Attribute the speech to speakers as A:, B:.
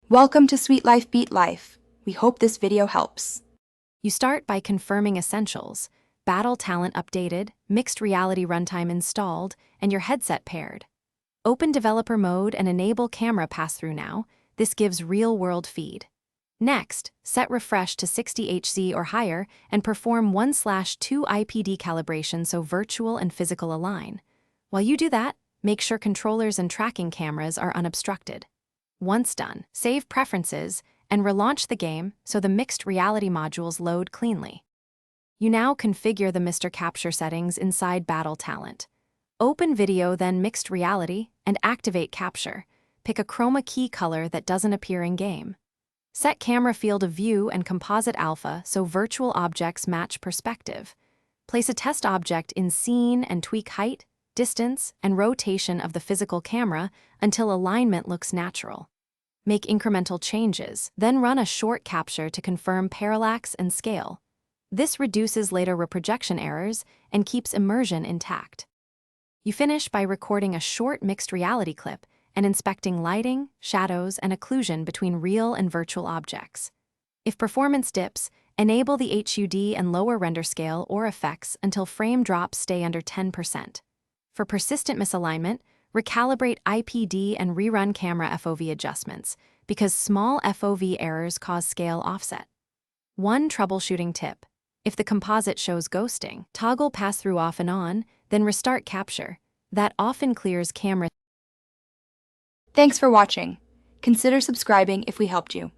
A: Welcome to Sweet Life Beat Life. We hope this video helps.
B: You start by confirming essentials: battle talent updated, mixed reality runtime installed, and your headset paired. Open developer mode and enable camera pass-through now. This gives real-world feed. Next, set refresh to 60 Hz or higher and perform 1/2 IPD calibration so virtual and physical align. While you do that, make sure controllers and tracking cameras are unobstructed. Once done, save preferences and relaunch the game so the mixed reality modules load cleanly. You now configure the Mr. Capture settings inside Battle Talent. Open Video, then Mixed Reality, and activate Capture. Pick a chroma key color that doesn't appear in-game. Set Camera Field of View and Composite Alpha so virtual objects match perspective. Place a test object in scene and tweak height, distance, and rotation of the physical camera until alignment looks natural. Make incremental changes, then run a short capture to confirm parallax and scale. This reduces later reprojection errors and keeps immersion intact. You finish by recording a short mixed reality clip and inspecting lighting, shadows, and occlusion between real and virtual objects. If performance dips, enable the HUD and lower render scale or effects until frame drops stay under 10%. For persistent misalignment, recalibrate IPD and rerun camera FOV adjustments, because small FOV errors cause scale offset. One troubleshooting tip: if the composite shows ghosting, toggle pass-through off and on, then restart capture. That often clears camera.
A: Thanks for watching. Consider subscribing if we helped you.